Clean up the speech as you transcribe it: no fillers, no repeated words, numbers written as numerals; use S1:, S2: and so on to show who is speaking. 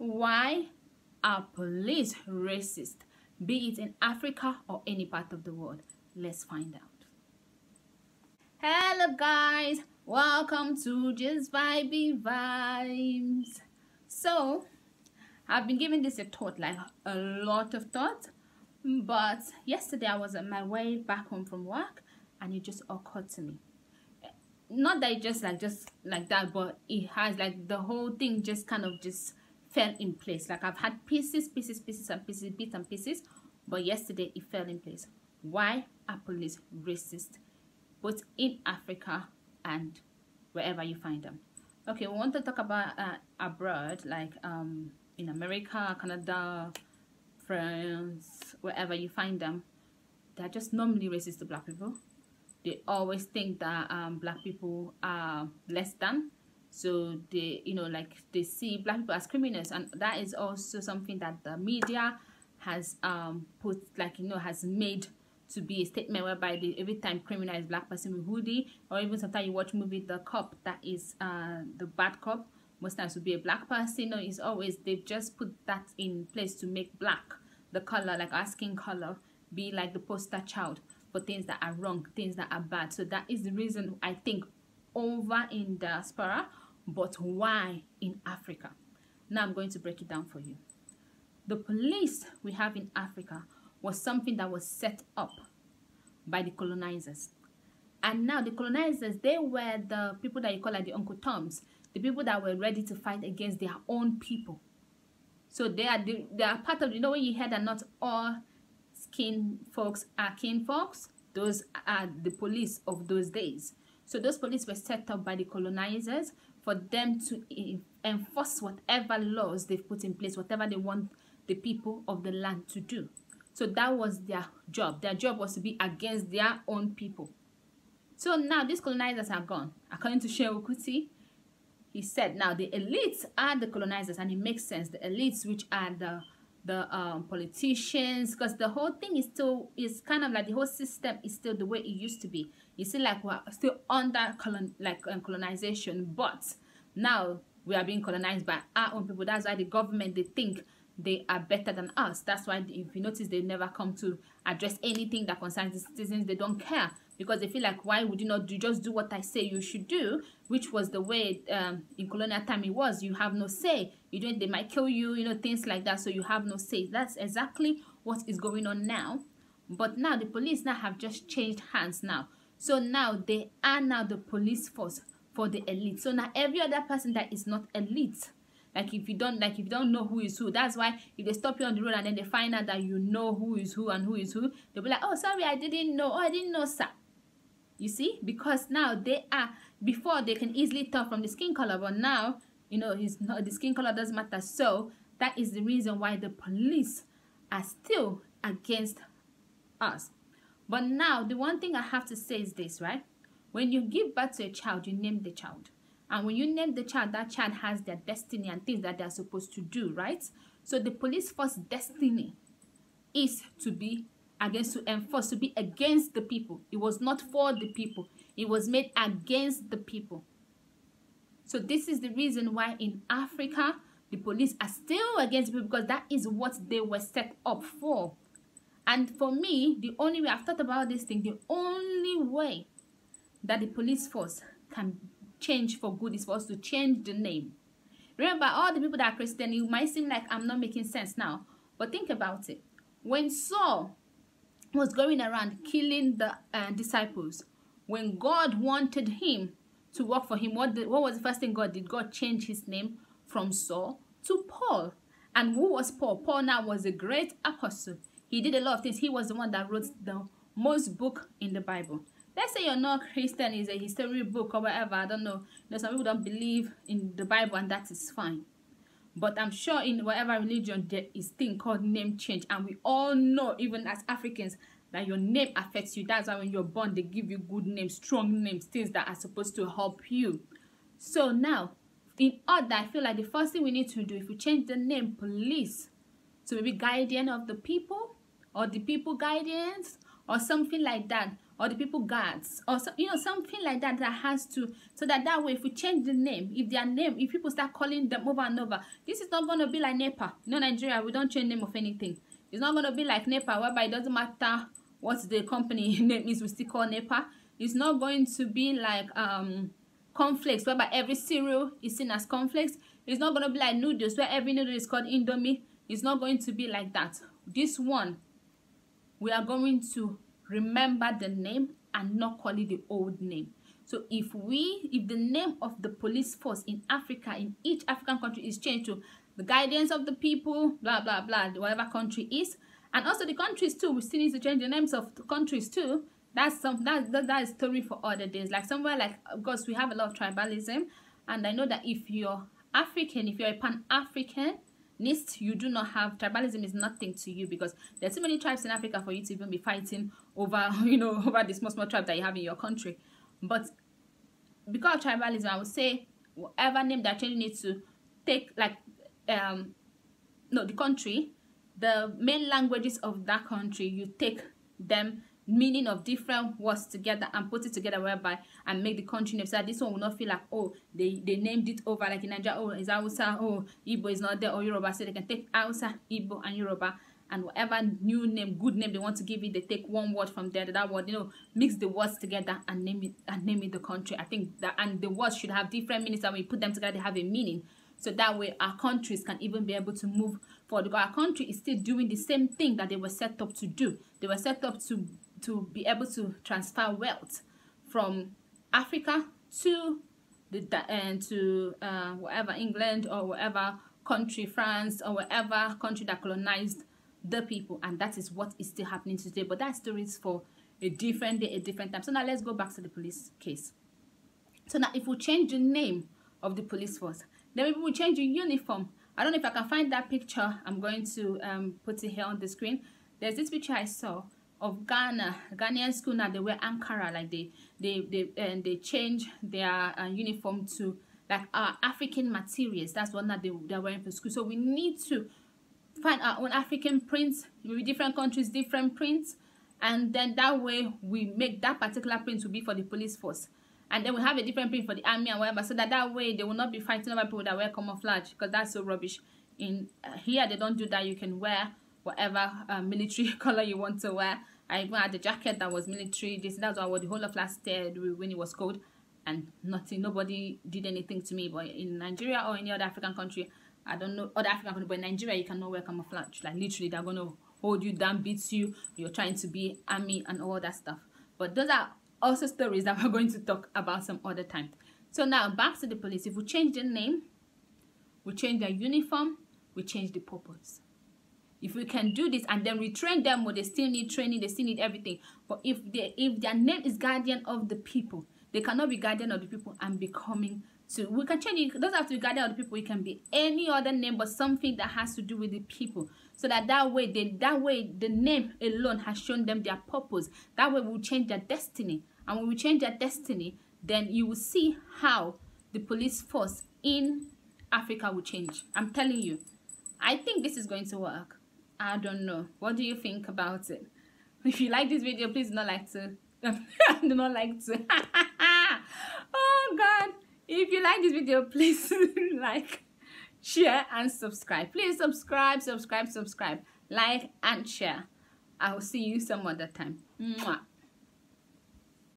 S1: Why are police racist, be it in Africa or any part of the world? Let's find out. Hello guys, welcome to Just Vibey Vibes. So, I've been giving this a thought, like a lot of thought, but yesterday I was on my way back home from work and it just occurred to me. Not that it just like that, but it has like the whole thing just kind of just fell in place. Like I've had pieces and pieces, bits and pieces, but yesterday it fell in place. Why are police racist, both in Africa and wherever you find them? Okay, we want to talk about abroad, like in America, Canada, France, wherever you find them. They're just normally racist to black people. They always think that black people are less than, so they, like they see black people as criminals, and that is also something that the media has put, like, has made to be a statement whereby they every time criminalize black person with hoodie, or even sometimes you watch movie The Cop, that is the bad cop, most times will be a black person. It's always, they've just put that in place to make black, the color, like our skin color, be like the poster child for things that are wrong, things that are bad. So that is the reason, I think, over in diaspora, but why in Africa? Now I'm going to break it down for you. The police we have in Africa was something that was set up by the colonizers. And now the colonizers, they were the people that you call like the Uncle Toms, the people that were ready to fight against their own people. So they are part of, when you hear that not all skin folks are kin folks, those are the police of those days. So those police were set up by the colonizers for them to enforce whatever laws they've put in place, whatever they want the people of the land to do. So that was their job. Their job was to be against their own people. So now these colonizers are gone. According to Shehu Kuti, he said now the elites are the colonizers, and it makes sense. The elites, which are the politicians, because the whole thing is kind of like the whole system is still the way it used to be. You see, like we're still under colonization, but now we are being colonized by our own people. That's why the government, they think they are better than us. That's why, if you notice, they never come to address anything that concerns the citizens. They don't care, because they feel like, why would you not just do what I say you should do, which was the way in colonial time it was. You have no say. You don't, they might kill you, things like that, so you have no say. That's exactly what is going on now. But now the police now have just changed hands now. So now they are now the police force for the elite. So now every other person that is not elite, like if you don't know who is who, that's why if they stop you on the road and then they find out that you know who is who and who is who, they'll be like, oh, sorry, I didn't know. Oh, I didn't know, sir. You see, because now they are, before they can easily tell from the skin color, but now, the skin color doesn't matter. So that is the reason why the police are still against us. But now the one thing I have to say is this, right? When you give birth to a child, you name the child. And when you name the child, that child has their destiny and things that they're supposed to do, right? So the police force destiny is to be against, to enforce, to be against the people. It was not for the people. It was made against the people. So this is the reason why in Africa, the police are still against people, because that is what they were set up for. And for me, the only way, I've thought about this thing, the only way that the police force can change for good is for us to change the name. Remember, all the people that are Christian, it might seem like I'm not making sense now, but think about it. When Saul was going around killing the disciples, when God wanted him to work for him, what was the first thing God did? God changed his name from Saul to Paul. And who was Paul? Paul now was a great apostle. He did a lot of things. He was the one that wrote the most book in the Bible. Let's say you're not Christian, is a history book or whatever, I don't know. Some people don't believe in the Bible, and that is fine. But I'm sure in whatever religion there is thing called name change, and we all know, even as Africans, that your name affects you. That's why when you're born, they give you good names, strong names, things that are supposed to help you. So now, in order, I feel like the first thing we need to do, if we change the name police to maybe guardian of the people, or the people guardians, or something like that, or the people guards, or so, you know, something like that that has to, so that way if we change the name, if people start calling them over and over, this is not going to be like NEPA. You know, Nigeria, we don't change name of anything. It's not going to be like NEPA, whereby it doesn't matter what the company name is, we still call NEPA. It's not going to be like cornflakes, whereby every cereal is seen as cornflakes. It's not going to be like noodles, where every noodle is called Indomie. It's not going to be like that. This one, we are going to remember the name and not call it the old name. So if the name of the police force in Africa, in each African country, is changed to the guidance of the people, blah blah blah, whatever country is, and also the countries too, we still need to change the names of the countries too. That's that is story for other days. Like somewhere like, of course, we have a lot of tribalism, and I know that if you're African, if you're a Pan-African, you do not have tribalism. Is nothing to you, because there's so many tribes in Africa for you to even be fighting over, you know, over the small tribe that you have in your country. But because of tribalism, I would say whatever name they're changing it to, take like no, the country, the main languages of that country, you take them meaning of different words together and put it together, whereby and make the country name, so that this one will not feel like, oh, they named it over, like in Nigeria, oh, is Hausa, oh, Igbo is not there, or Yoruba. So they can take Hausa, Igbo, and Yoruba, and whatever new name, good name they want to give it, they take one word from there, that word, you know, mix the words together and name it the country. I think that, and the words should have different meanings, and when you put them together, they have a meaning. So that way our countries can even be able to move forward, because our country is still doing the same thing that they were set up to do. They were set up to be able to transfer wealth from Africa to whatever, England, or whatever country, France, or whatever country that colonized the people. And that is what is still happening today. But that story is for a different day, a different time. So now let's go back to the police case. So now if we change the name of the police force, then maybe we change the uniform. I don't know if I can find that picture. I'm going to put it here on the screen. There's this picture I saw of Ghanaian school. Now they wear Ankara, like they change their uniform to like African materials. That's what now they're wearing for school. So we need to find our own African prints. Maybe different countries, different prints, and then that way we make that particular print to be for the police force. And then we have a different print for the army and whatever, so that way they will not be fighting over people that wear camouflage, because that's so rubbish. In here they don't do that. You can wear whatever military color you want to wear. I even had a jacket that was military. That's what I wore the whole of last year when it was cold, and nobody did anything to me. But in Nigeria or any other African country, I don't know other African country, but in Nigeria you cannot wear camouflage. Like literally, they're gonna hold you down, beat you. You're trying to be army and all that stuff. But those are also stories that we're going to talk about some other time. So now back to the police. If we change the name, we change their uniform, we change the purpose. If we can do this and then we train them, but they still need training, they still need everything. But if their name is guardian of the people, they cannot be guardian of the people and becoming to. We can change it. It doesn't have to be guardian of the people. It can be any other name, but something that has to do with the people. So that way the name alone has shown them their purpose. That way we'll change their destiny. And when we change their destiny, then you will see how the police force in Africa will change. I'm telling you. I think this is going to work. I don't know. What do you think about it? If you like this video, please do not like to. Do not like to. Oh God. If you like this video, please like, share, and subscribe. Please subscribe. Like and share. I will see you some other time. Mwah.